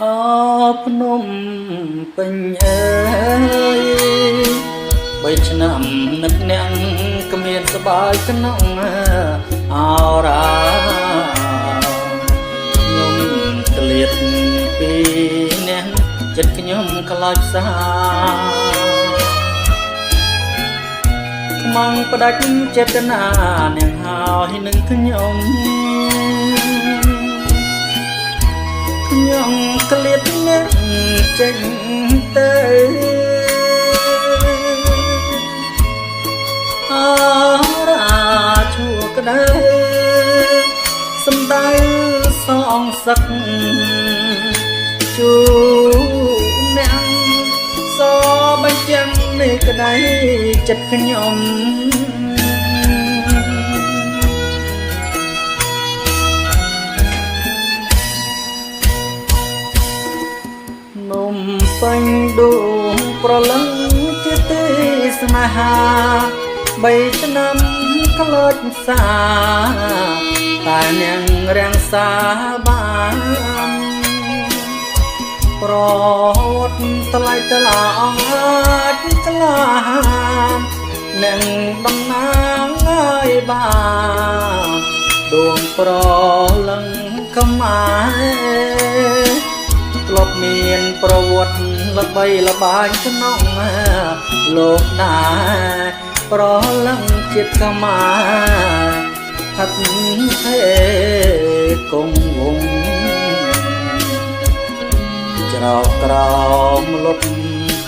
អភ្នំពេញអើយ3ឆ្នាំនឹកអ្នកគ្មានសបាយក្នុងអរាខ្ញុំក្លៀតពីអ្នកចិត្តខ្ញុំខ្លោចសាខ្មាំងផ្ដាច់ចេតនាអ្នកហើយនឹងខ្ញុំក្លៀតអ្នកចេញទៅអរាឈួក្តៅសំដៅសងសឹកជួអ្នកសបញ្ចាំងនេះក្តីចិត្តខ្ញុំនំពេញដួងប្រលឹងជាទេស្នេហា3ឆ្នាំក្លោចសាតែអ្នករាំងសាបានប្រវត្តិថ្លៃថ្លាអង្អាចក្លាអ្នកតំណាងឲ្យបានដួងប្រលឹងខ្មែរធ្លាប់មានប្រវត្តិល្បីល្បាញក្នុងលោកដែរប្រលឹងជាតិខ្មែរស្ថិតទេគង់វង្សច្រកក្រោមលុប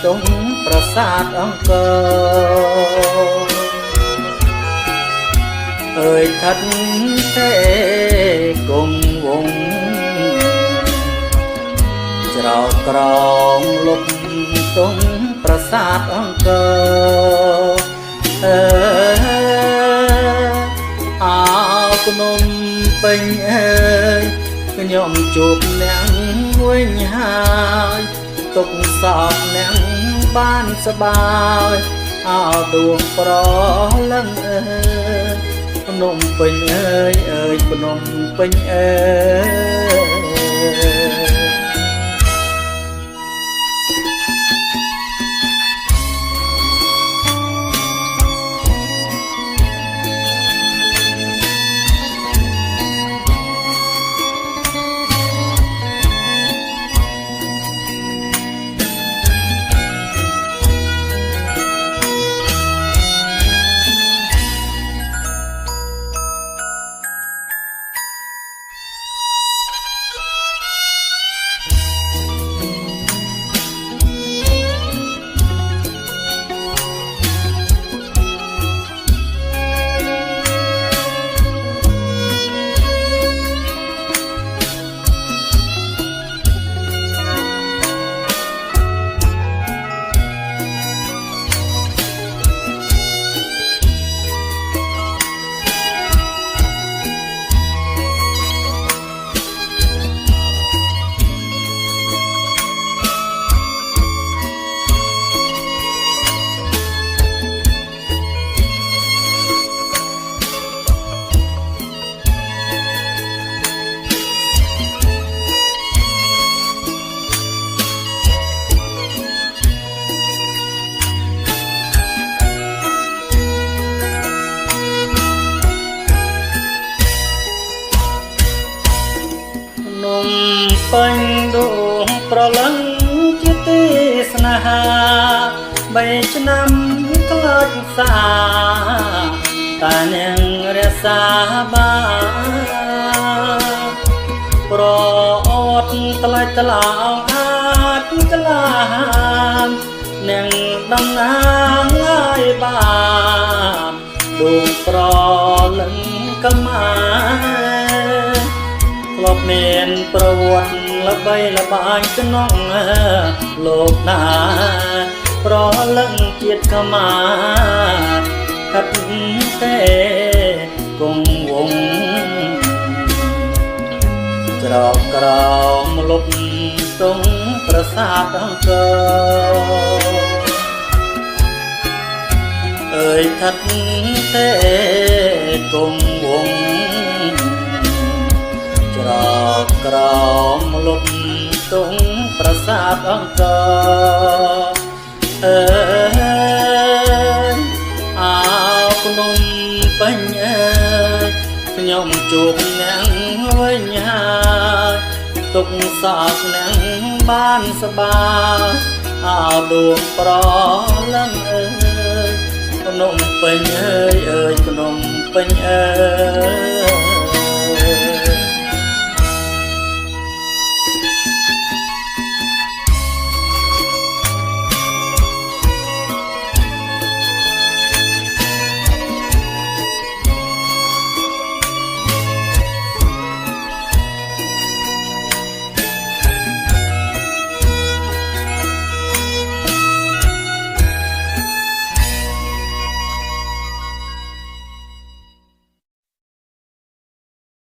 ទុំប្រាសាទអង្គរអើយស្ថិតទេគង់វង្សច្រកក្រោមលុបទុំប្រាសាទអង្គរអើភ្នំពេញអើយខ្ញុំជួបអ្នកវិញហើយទុកសោកអ្នកបានសប្បាយអើដួងប្រលឹងអើយភ្នំពេញអើយអើយភ្នំពេញអើយពេញដួងប្រលឹងជាទីស្នេហា3ឆ្នាំក្លោចសាតែអ្នករក្សាបានប្រអត់ថ្លៃថ្លាអង្អាចក្លាអ្នកតំណាងឲ្យបានដួងប្រលឹងខ្មែរធ្លាប់មានប្រវត្តិល្បីល្បាញក្នុងលោកណាប្រលឹងជាតិខ្មែរស្ថិតទេគង់វង្សច្រកក្រោមលុបទុំប្រាសាទអង្គរអើយស្ថិតទេគង់វង្សច្រកក្រោមលុប ទង់ប្រាសាទអង្គរអើយអោភ្នំពេញអើយខ្ញុំជួបអ្នកវិញហើយទុកសោកអ្នកបានសប្បាយអោដួងប្រលឹងអើយភ្នំពេញអើយភ្នំពេញអើយ